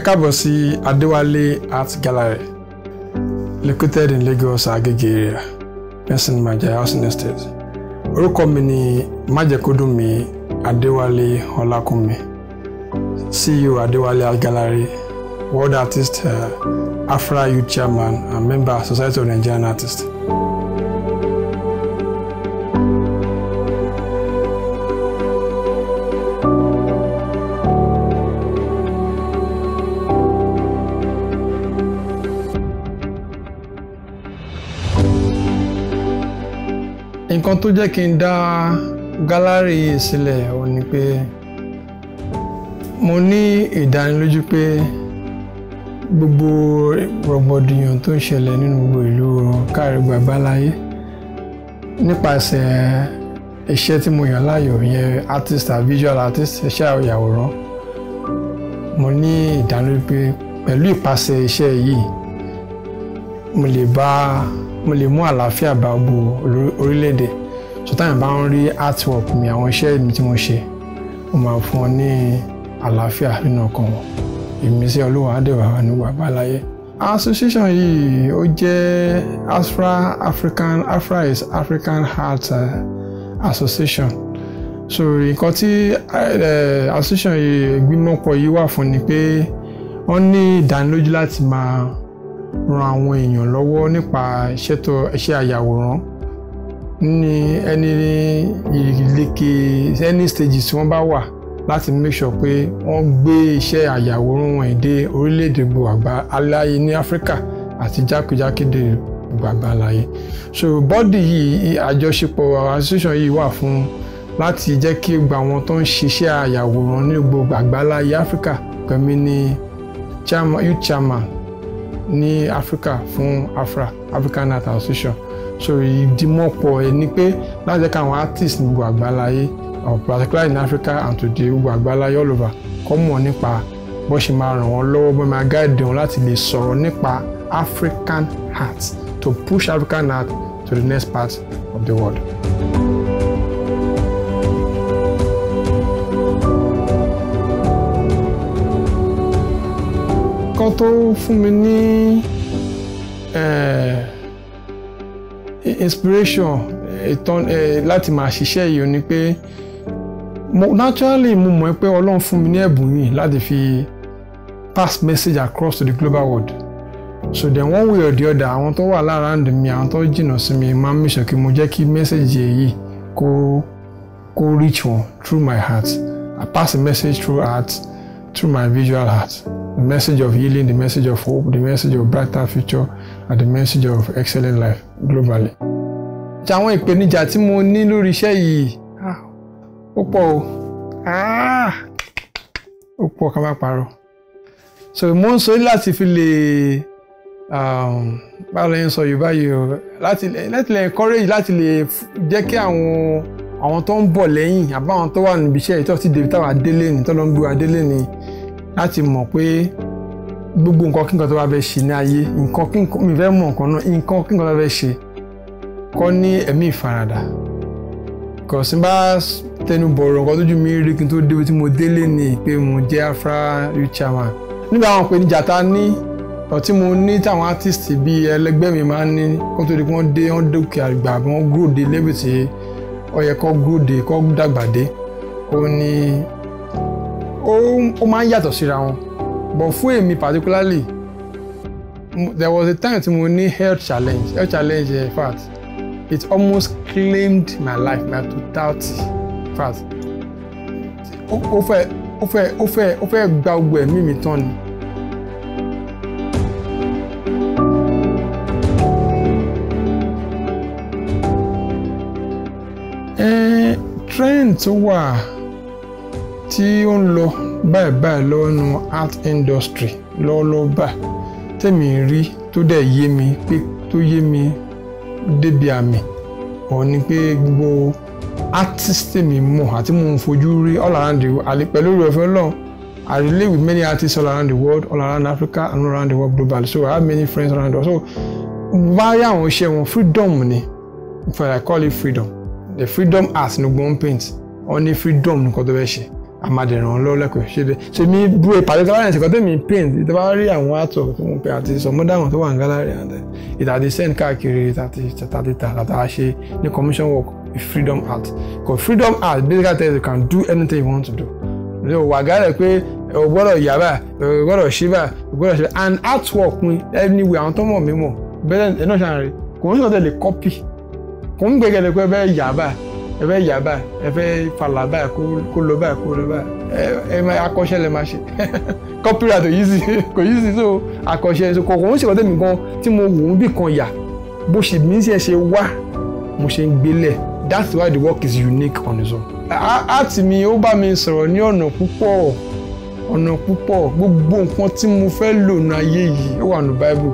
káàbọ̀ sí Adewale Art Gallery, located in Lagos, Agege area, Person Majekodunmi housing estate. Orúkọ mi ni Majekodunmi Adewale Olakunmi, CEO Adewale Art Gallery, world artist, Afra Youth Chairman, and member Society of Nigerian Artists. Nǹkan tó jẹ́ kí n dá gallery sílẹ̀ ó ní pé mo ní ìdánilójú pé gbogbo rògbòdìyàn tó ń ṣẹlẹ̀ nínú gbogbo ìlú káàkiri àgbáláyé nípasẹ̀ iṣẹ́ tí mo yàn láàyò yẹn artist and visual artist, iṣẹ́ àyàwòrán. Mo ní ìdánilójú pé pẹ̀lú ìpasẹ̀ iṣẹ́ yìí mo lè mú àlàáfíà bá gbogbo orílẹ̀-èdè. So táwọn bá ń rí artwork mi, àwọn iṣẹ́ mi tí mo ṣe, mo máa fún wọn ní àlàáfíà nínú ọkàn wọn. Ìmísí Olúwa á dẹ̀ wà ní gbogbo àgbáláyé. Association yìí ó jẹ́ Afra is African Art Association. So nǹkan tí association yìí ìgbìmọ̀pọ̀ yìí wà fún ni pé wọ́n ní ìdánilójú láti máa ran àwọn èèyàn lọ́wọ́ nípa iṣẹ́ àyàwòrán ní any stages tí wọ́n bá wà, láti make sure pé wọ́n gbé iṣẹ́ àyàwòrán wọn dé orílẹ̀-èdè gbogbo àgbáláyé ní Áfíríkà àti jákèjádò gbogbo àgbáláyé. So bọ́dì yìí, àjọṣepọ̀ association yìí wà fún láti jẹ́ kí gbogbo àwọn tó ń ṣiṣẹ́ àyàwòrán ní gbogbo àgbáláyé Áfíríkà, pẹ̀mí ní youth chairman ní Áfíríkà fún African Art Association. So ìdìmọ̀pọ̀ ẹ̀ ni pé láti jẹ́ káwọn artists ní gbogbo àgbáláyé, particularly in Africa and today gbogbo àgbáláyé all over, kọ́ mọ̀ nípa bó ṣe máa ràn wọ́n lọ́wọ́, bó máa guide wọn láti lè sọ̀rọ̀ nípa African art, to push African art to the next part of the world. Kan tó fún mi ní inspiration láti máa ṣiṣẹ́ yìí ni pé naturally mo mọ̀ pé Ọlọ́run fún mi ní ẹ̀bùn yìí láti fi pass message across to the global world. So then one way or the other, àwọn tó wà around mi, àwọn tó jìnnà sí mi, máa ń make sure kí mo jẹ́ kí message yìí kó reach wọn through my heart. I pass the message through art, through my visual art. The message of healing, the message of hope, the message of brighter future, and the message of excellent life globally. Àwọn ìpèníjà tí mo ní lórí iṣẹ́ yìí ó pọ̀ ó pọ̀ ká má parọ́. So mo ń sọ láti fi lè báwo lè ń sọ Yorùbá yìí o, láti lè encourage, láti lè jẹ́ kí àwọn tó ń bọ̀ lẹ́yìn àbáwọn tó wà níbi iṣẹ́ yìí tó ti débi táwa délé ni, tó lọ ń gbé wa délé ni, láti mọ̀ pé gbogbo nǹkan kí nǹkan tó bá fẹ́ ṣe ní ayé, nǹkan kí nǹkan mi fẹ́ mọ̀ nǹkan náà, nǹkan kí nǹkan tó fẹ́ ṣe kọ́ ní ẹ̀mí ìfaradà. Kò sí bá tẹnu bọ̀rọ̀ nǹkan tójú mi rí kí n tó débi tí mo délé ni pé mo jẹ́ Afra Youth Chairman. Nígbà àwọn ìpèníjà tá ní tí mo ní táwọn artist bíi ẹlẹgbẹ́ mi máa ń ní kó tó di pé wọ́n dókè àgbà, wọ́n grow dé level tí ó yẹ kó grow dé, kó dàgbà dé, ó máa ń yàtọ̀ síra wọn. But fún èmi particularly, there was a time tí mo ní health challenge, in fact it almost claimed my life, my totality. In fact ó fẹ́ gba gbogbo ẹ̀mí mi tán ni. Trend tó wà tí ó ń lọ báyìí lọ́wọ́ nínú art industry lọ́wọ́lọ́wọ́ báyìí tèmi rí tó dẹ̀ yé mi pé tó yé mi débi àmì ọ̀ ni pé gbogbo artist tèmi mọ̀ àti mo ń fojú rí all around the world, pẹ̀lú oore ọ̀fẹ́ Ọlọ́run, I relate with many artists all around the world, all around Africa and all around the world globally. So I have many friends around the world. So báyà àwọn iṣẹ́ wọn freedom ni, if I call it freedom, the freedom art ní gbọ́n paint, wọ́n ní freedom nǹkan tó fẹ́ ṣe. àmàdẹ̀ràn lọ́wọ́ lẹ́kọ̀ọ́ ṣe bẹ́ẹ̀ ṣe mi bú particular ẹ̀sìn kan tẹ́mi paint ìtọ́ bá rí àwọn artwork tó ń pè àti sọmọdáwọn tó wà ní gallery and ìtàdé send káàkiri tàtà ṣe ní commission work freedom art because freedom art basically tells you can do anything you want to do wà gálẹ̀ pé o gbọ́dọ̀ yà báyìí o gbọ́dọ̀ ṣí báyìí o gbọ́dọ̀ ṣe and artwork mi anyway àwọn tó mọ̀ mí mọ̀ bẹ́ẹ̀ ẹ̀ náà ṣàrẹ̀ kò ń sọ̀tẹ̀ lè copy kò ń gbẹ́gẹ́lẹ́ pé ẹ fẹ́ yà báyìí ẹ fẹ́ yà báyìí ẹ fẹ́ fàlà báyìí kó lọ báyìí kó lọ báyìí ẹ máa akọ́ṣẹ́ lẹ máa ṣe copyright kò yí sí so akọ́ṣẹ́ so kò ń ṣe ọ̀tẹ̀ mi gan tí mo wò ó bì kan yà bó ṣe mí sí ẹ ṣe wá mo ṣe ń gbélẹ̀ that's why the work is unique on its own. Art mi ó bá mi sọ̀rọ̀ ní ọ̀nà púpọ̀ gbogbo nǹkan tí mo fẹ́ lò ní ayé yìí ó wà ní Bible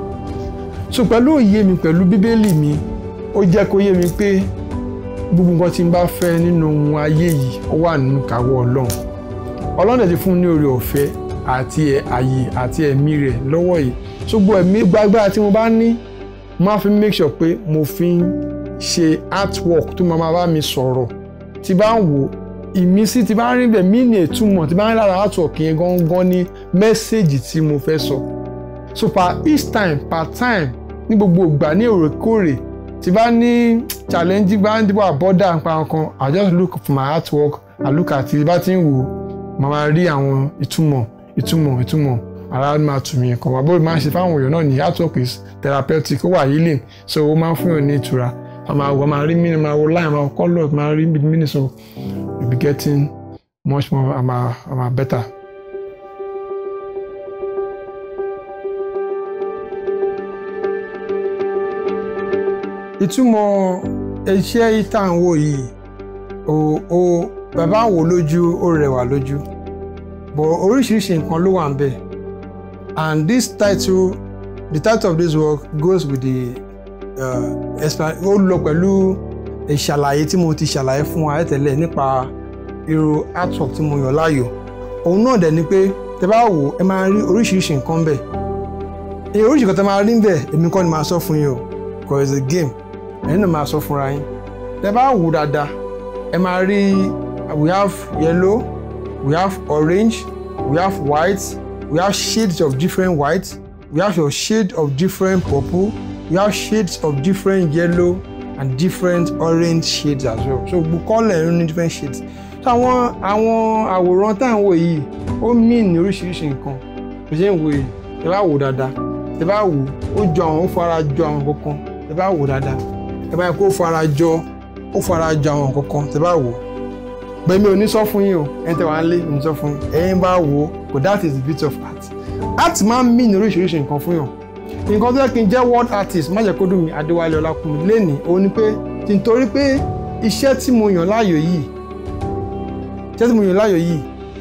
so pẹ̀lú òye mi pẹ̀lú bíbélì mi ó jẹ́ kó yé mi pé gbogbo nǹkan tí n bá fẹ́ nínú ohun ayé yìí ó wà nínú ìkáwọ́ Ọlọ́run dẹ̀ ti fún ní oore ọ̀fẹ́ àti ààyè àti ẹ̀mí rẹ̀ lọ́wọ́ yìí so gbogbo ẹ̀mí gbàgbára tí mo bá ní máa fi make sure pé mo fi ń ṣe artwork tó máa bá mi sọ̀rọ̀ tí bá ń wò ìmísí tí bá ń rí bẹ̀ mí ní ìtumọ̀ tí bá ń rí lára artwork yẹn gangan ní mẹ́sẹ̀gì tí mo fẹ́ sọ so per time ní gbogbo ìgbà ní òrèkóòrè tí bá ní challenge bá ń dìbò àbọ̀dà nípa nǹkan I just look for my artwork I look at it bá ti ń wò màá rí àwọn ìtumọ̀ ara máa tù mí nǹkan wà bó máa ń ṣe fáwọn èèyàn náà ní artwork is therapeutic ó wà healing so ó máa ń fún yàn ní ìtura máa rí meaning máa wo line máa wo colour máa rí meaning so you be getting much more better. ìtumọ̀ iṣẹ́ ìtàn wò yìí bàbá wò lójú ó rẹwà lójú but oríṣiríṣi nǹkan ló wà ń bẹ̀ and the title of this work goes with the ó lọ pẹ̀lú ìṣàlàyé tí mo ti ṣàlàyé fún wa tẹ́lẹ̀ nípa irú artwork tí mo yàn láàyò òun náà dẹ̀ ni pé tẹ́ bá wò ẹ máa rí oríṣiríṣi nǹkan bẹ̀ oríṣiríṣi nǹkan tẹ́ máa rí bẹ̀ èmi kọ́ ni máa sọ fún yín o because it's a game ẹ̀yin náà máa sọ fúnra yín tẹ́ bá wò dáadáa ẹ máa rí we have yellow we have orange we have white we have shades of different white we have your shade of different purple we have shades of different yellow and different orange shades as well so gbogbo colour ní different shades so àwọn àwòrán tá à ń wò yìí ó mean ní oríṣiríṣi nǹkan kò ṣe ń wò yìí tẹ́ bá wò dáadáa tẹ́ bá wò ó jọ àwọn ó fara jọ àwọn kankan tẹ́ bá wò dáadáa tẹ́ bá yẹ kó fara jọ àwọn kankan tẹ́ bá wò bẹ́ẹ̀ mi ò ní sọ fún yín o ẹni tẹ́ wà ń lé mi ní sọ fún yín ẹ̀yin bá wò but that is the beauty of art art máa ń mean oríṣiríṣi nǹkan fún yàn nǹkan tó yẹ kí n jẹ́ world artist Majekodunmi Adewale Ọlákúnmi lénìí òun ni pé nítorí pé iṣẹ́ tí mo yàn láàyò yìí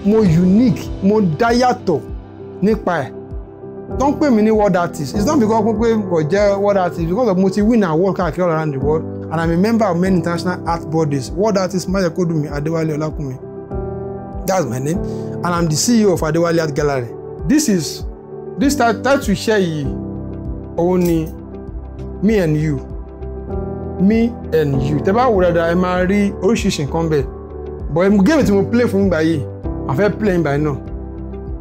mo unique mo dá yàtọ̀ nípa ẹ̀ tó ń pè mí ní world artist it's not because pé kò jẹ́ world artist because of mo ti win award káàkiri all around the world and I'm a member of many international art bodies world artist Majekodunmi Adewale Ọlákúnmi that's my name and I'm the CEO of Adewale Art Gallery this title share yìí òun ni me and you tẹ́ bá wò dáadáa ẹ máa rí oríṣiríṣi nǹkan bẹ́ẹ̀ but game tí mo play fún ìgbà yìí I fẹ́ play ìgbà yìí náà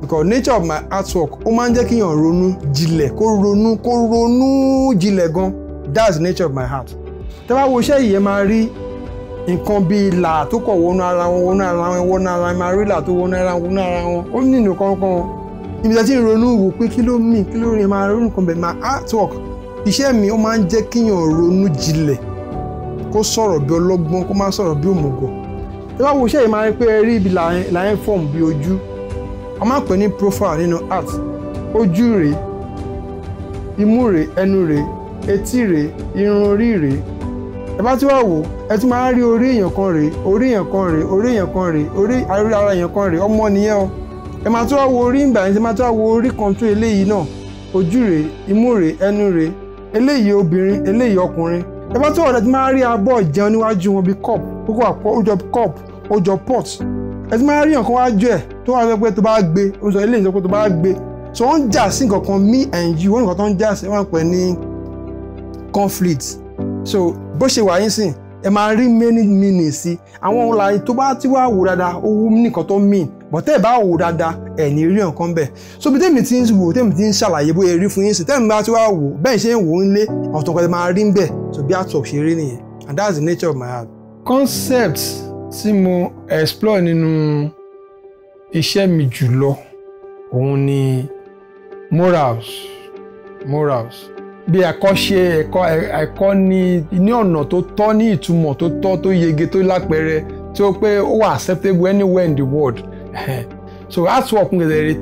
because nature of my artwork ó máa ń jẹ́ kí èèyàn ronú jinlẹ̀ kó ronú jinlẹ̀ gan that's the nature of my art tẹ́ bá wo iṣẹ́ yìí ẹ máa rí nǹkan bíi ìlà tó kọ̀ wọnú ara wọn ẹ máa rí ìlà tó wọnú ara wọn ó ní nínú kankan ibi tí a ti ń ronú wò pé kí ló rí ẹ máa ronú kan bẹ̀ my artwork iṣẹ́ mi ó máa ń jẹ́ kí èèyàn ronú jinlẹ̀ kó sọ̀rọ̀ bí ọlọ́gbọ́n kó má sọ̀rọ̀ bí òmùgọ̀ tẹ́ bá wo iṣẹ́ yìí máa rí pé ẹ rí ibi line form bí ojú a máa ń pè ní profile nínú art ojú rèé imú rèé ẹnu rèé etí rèé irun orí rèé ẹ bá tí wàá wò ẹ tún máa rí orí èèyàn kan rèé orí èèyàn kan rèé orí èèyàn kan rèé orí ara èèyàn kan rèé ọmọ nìyẹn o ẹ máa tún wá wo orí ìgbà yẹn tí máa tún wá wo orí kan tó eléyìí náà ojú rèé imú rèé ẹnu rèé eléyìí obìnrin eléyìí ọkùnrin ẹ bá tún ọ̀rẹ́ tí máa rí abọ́ ìjẹun níwájú wọn bíi cup kókó àpọ̀ ó jọ cup ó jọ pot ẹ ti máa rí nǹkan wájú ẹ̀ tó wá sọ pé tó bá gbé ó sọ eléyìí sọ pé tó bá gbé so wọ́n ń jà sí nǹkan kan me and you wọ́n nǹkan tó ń jà sí wọ́n pè ní conflict so bó ṣe wà yín sìn ẹ máa rí many meanings sí àwọn ohun láàyè tó bá ti wá wò dáadáa ó wú nìkan tó mean but tẹ́ ẹ bá wò dáadáa ẹ̀ ní rí nǹkan bẹ́ẹ̀ so bí tẹ́mi ti ń wò tẹ́mi ti ń ṣàlàyé bóyá rí fún yín sí tẹ́mi bá ti wá wò bẹ́ẹ̀ ṣe ń wò ó ń lé ọ̀tọ̀ kan tẹ́ máa rí ń bẹ̀ so bí artwork ṣe rí nìyẹn and that's the nature of my art. Concept tí mo explore nínú iṣẹ́ mi jùlọ òun ni morals bí àkọ́ṣe ẹ̀kọ́ ní ọ̀nà tó tọ́ ní ìtumọ̀ tó tọ́ tó yege tó lápẹẹrẹ tí ó pé ó wà acceptable anywhere in the world so artwork mi kẹ̀lẹ́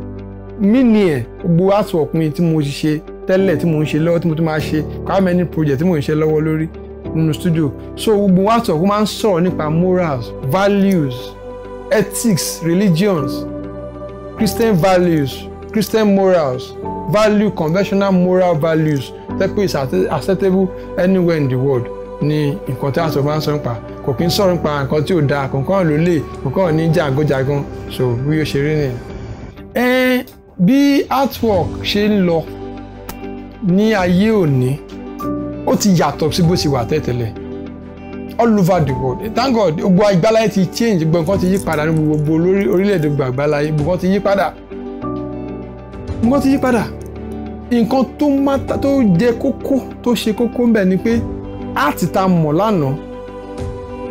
mí ni ẹ̀ gbogbo artwork mi tí mo ṣe tẹ́lẹ̀ tí mo ń ṣe lọ́wọ́ tí mo tún máa ṣe how many project tí mo ń ṣe lọ́wọ́ lórí nínú studio so gbogbo artwork máa ń sọ̀rọ̀ nípa morals values ethics religions Christian values Christian morals value conventional moral values that is acceptable anywhere in the world ni nǹkan tí a sọ máa ń sọ nípa kò kí ń sọ̀rọ̀ nípa nǹkan tí ò dáa kò kàn ló lè kò kàn ní jàgójàgan so bí ó ṣe rí nìyẹn. Bí artwork ṣe ń lọ ní ayé òní ó ti yàtọ̀ sí bó ṣe wà tẹ́tẹ́lẹ̀ all over the world thank God gbogbo àgbáláyé ti change gbogbo nǹkan ti yí padà ní gbogbo orílẹ̀-èdè gbogbo àgbáláyé gbogbo nǹkan ti yí padà nǹkan tó jẹ́ kókó tó ṣe kókó ń bẹ ni pé áàtì tá mọ̀ lánàá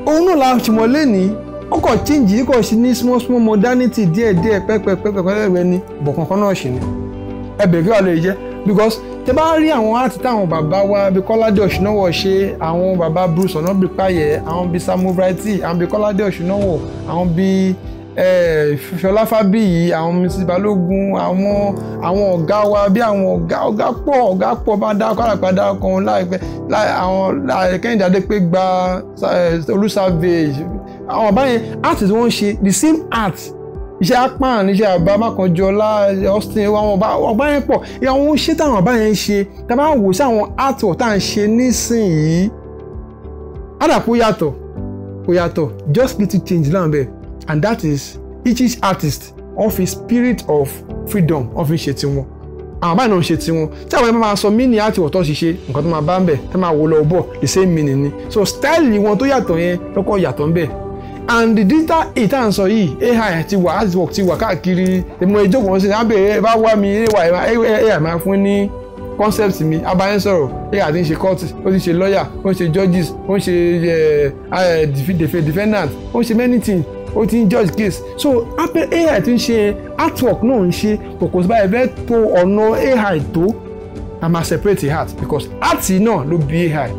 òun náà la ṣe mọ̀ lẹ́nìí ó kàn change yìí kàn sí ní small modernity díẹ̀díẹ̀ pẹ́pẹ́pẹ́pẹ́ ní bọ̀kankan náà ṣì ni ẹbẹ̀ kí wà lè jẹ́ because tẹ bá rí àwọn áàtì táwọn bàbá wa bí Kọ́ládé Ọ̀ṣúnáwọ̀ ṣe àwọn bàbá Bruce Ọ̀nàbípayẹ̀ àwọn bíi Samuel Brighty àwọn bíi Kọ́ládé Ọ̀ṣúnáwọ̀ àwọn bíi Ṣọlá Fábíyì àwọn Mrs Balógun àwọn ọ̀gá wa bí àwọn ọ̀gá pọ̀ bá dá kọ́lápadà kan láìpẹ́ àwọn Kẹ́hìndé Adépégbà Olúsàvè àwọn ọ̀bá yẹn art tí wọ́n ṣe the same art iṣẹ́ apán iṣẹ́ àbá Mákanjọlá Austin àwọn ọ̀bá yẹn pọ̀ àwọn iṣẹ́ táwọn ọ̀bá yẹn ṣe tá a bá wò sí àwọn artwork tá à ń ṣe nísìnyìí àdàpọ̀ kò yàtọ̀ just little change láwọn bẹ́ẹ̀. And that is each artist of his spirit of freedom of ṣe tiwọn àwọn báyìí náà ṣe tiwọn tí àwọn ẹgbẹ́ máa sọ mini àti ọ̀tọ̀ ṣiṣẹ́ nǹkan tó máa bá ń bẹ̀ tó máa wò lọ bọ̀ the same meaning ni so style wọn tó yàtọ̀ yẹn lọ́kọ̀ yàtọ̀ ń bẹ̀ and the digital age tá à ń sọ yìí AI ti wà artwork ti wà káàkiri èmo ìjókòó wọn sí ní abẹ́rẹ́ bá wá mi AI máa fún ní concept mi abayẹn sọ̀rọ̀ AI ti ń ṣe court ó ti ń ṣe lawyer ó ń ṣe judges ó ń ṣe defendant ó ń ṣe many things ó ti ń judge case so AI ti ń ṣe artwork náà ń ṣe kòkò sí báyìí fẹ́ tó ọ̀nà AI tó a máa separate art because art náà ló bí AI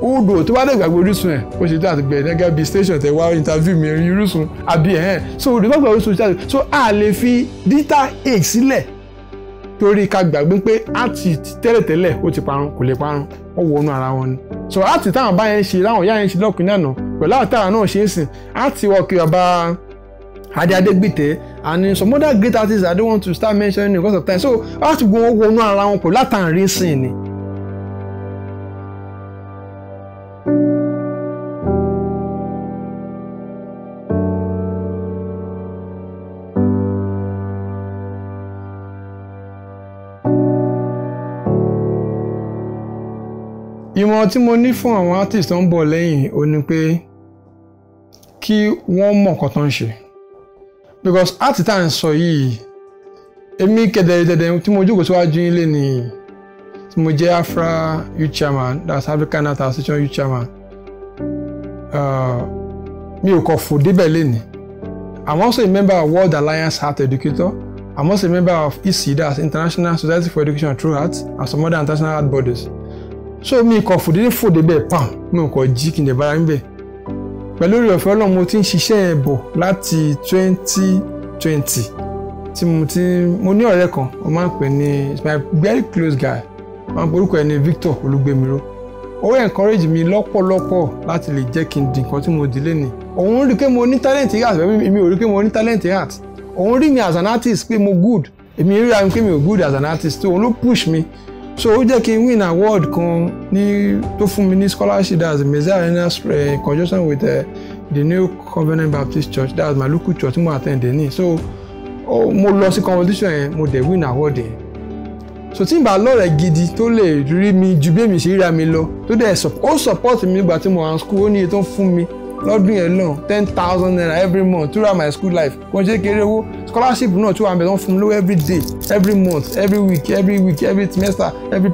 odò tó bá dẹ̀ gbàgbé Orísun ẹ̀ ó ṣe tó àti gbẹ̀rẹ̀ gẹ́gẹ́ bí station tẹ̀ wá interview mi rí Orísun àbí so odò tó gbàgbé Orísun ṣe àti so a lè fi digital age sílẹ̀ torí ká gbàgbé pé art tẹ́lẹ̀tẹ́lẹ̀ ó ti parun kò lè parun ó wọnú ara wọn ni so art táwọn bá yẹn ṣe láwọn ìyá yẹn ṣe lọ́kùnrin àná pẹ̀lú àtàrà náà ṣe ń sìn art work ọba Adégbìtẹ́ and some other great artists I don't want to start mentioning because of time so art gbọ́n wọnú ara wọn pẹ̀lú àtàrin sìn ni. Ìmọ̀ràn tí mo ní fún àwọn artist tó ń bọ̀ lẹ́yìn ó ní pé kí wọ́n mọ̀ nǹkan tó ń ṣe because art tá à ń sọ yìí èmi kẹ̀dẹ̀rẹ̀dẹ̀dẹ̀ tí mo jókòó síwájú yín lénìí tí mo jẹ́ Afra youth chairman that's African Art Association youth chairman mi ò kọ̀ fò débẹ̀ lénìí I'm also a member of World Alliance Art Educator I'm also a member of ISI that's International Society for Education Through Art and some other international art bodies. So mi kàn fò débẹ̀ pam mi ò kàn jí kí n lè bára ń bẹ̀ pẹ̀lú oore ọ̀fẹ́ Ọlọ́run mo ti ń ṣiṣẹ́ ẹ̀ bọ̀ láti 2020 mo ní ọ̀rẹ́ kan mo máa ń pè ní it's my very close guy máa ń porúkọ ẹ̀ ní Victor Olúgbémiró ó encourage mi lọ́pọ̀lọpọ̀ láti lè jẹ́ kí n di nǹkan tí mo di lénìí òun rí pé mo ní talent art èmi ò rí pé mo ní talent art òun rí mi as an artist pé mo good èmi rí ra mi pé mi ò good as an artist tó òun ló push mi so ó jẹ́ kí n win award kan ní tó fún mi ní scholarship that's Messiah Arena in conjunction with the New Covenant Baptist Church that's my local church mo attend ní so mo lọ sí competition yẹn mo dẹ̀ win award yẹn so tí n bá lọ́rẹ̀ gidi tó lè rí mi ju bí èmi ṣe ríra mi lọ tó dẹ̀ ó support mi nígbà tí mo wà ní school ó ní iye tó ń fún mi lọ́dún yẹn náà 10,000 naira every month throughout my school life kò ṣe kéré owó scholarship náà tí wọ́n bẹ̀rẹ̀ fún mi lówó every day every month every week every semester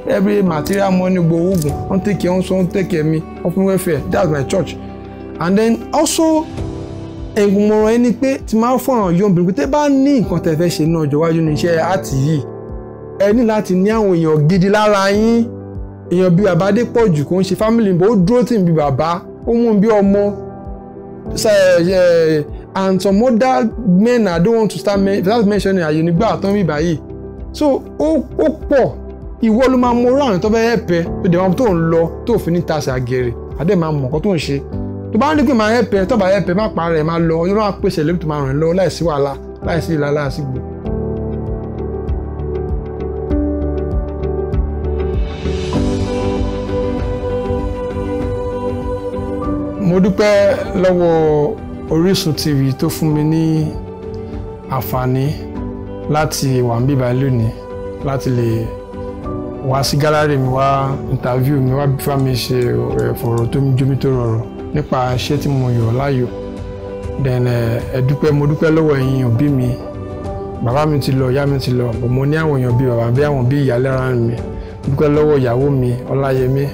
every material money gbowó oògùn wọ́n take care wọ́n take care mi wọ́n fún welfare that's my church. And then also ẹ̀gbọ́n ẹni pé tí máa fọ̀ràn yọ̀ obìnrin pé tẹ́ bá ní nǹkan tẹ́ fẹ́ ṣe ní ọjọ́ iwájú ní iṣẹ́ àti yìí ẹ ní láti ní àwọn èèyàn gidi lára yín èèyàn bíi bàbá Adépọ̀jù kò ń ṣe family bó dúró tì bí bàbá ó mú bí ọmọ and some other men I don't want to start mentioning àyè nígbà àtọ́ mi báyìí so ó pọ̀ ìwọ ló máa mọ orí àwọn tó fẹ́ hẹ́pẹ́ tó dẹ̀ wọn tó ń lọ tó fi ní tasẹ̀ àgẹ̀rẹ̀ àdé máa mọ̀ nǹkan tó ń ṣe tó bá ń rí pé máa hẹ́pẹ́ tó bá hẹ́pẹ́ má pa rẹ̀ máa lọ ọjọ́ náà pèsè lẹ́bi tó máa rìn lọ láìsí wàhálà láìsí ìlà láìsí gbò. mo dúpẹ́ lọ́wọ́ Orisun TV tó fún mi ní àǹfààní láti wà ń bíbá lónìí láti lè wá sí gálárì mi wá interview mi wá bífá mi ṣe fọ̀rọ̀ tó jómi tó rọrọ̀ nípa iṣẹ́ tí mo yàn láàyò. Then mo dúpẹ́ lọ́wọ́ ẹ̀yin òbí mi bàbá mi ti lọ ìyá mi ti lọ mo ní àwọn èèyàn bíi bàbá bí àwọn bíi ìyá lẹ́ra mi dúpẹ́ lọ́wọ́ ìyàwó mi Ọláyẹmí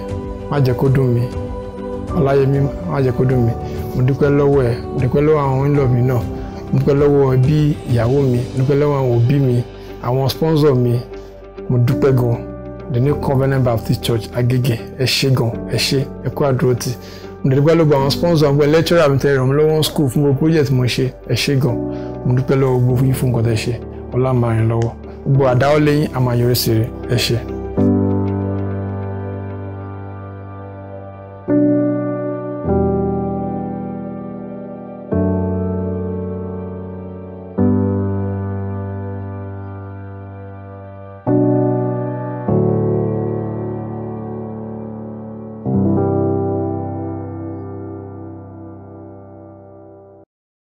Majekodunmi Ọláyẹmí Majekodunmi mo dúpẹ́ lọ́wọ́ ẹ̀ mo dúpẹ́ lọ́wọ́ àwọn ńlọ mi náà mo dúpẹ́ lọ́wọ́ ẹbí ìyàwó mi mo dúpẹ́ lọ́wọ́ àwọn òbí mi àwọn sponsor mi mo dúpẹ́ gan the New Covenant Baptist Church Agege ẹ ṣé gan ẹ ṣé ẹ kú àdúrótì mo dúpẹ́ lọ́wọ́ àwọn sponsor àwọn lecturer mi tẹ́ ràn mí lọ́wọ́ school fún gbogbo project mo ṣe ẹ ṣé gan mo dúpẹ́ lọ́wọ́ gbogbo yín fún nǹkan tẹ́ ṣe ọlá máa rìn lọ́wọ́ gbogbo àdáwọ́lé yín a máa yọrí sí rẹ̀ ẹ ṣé.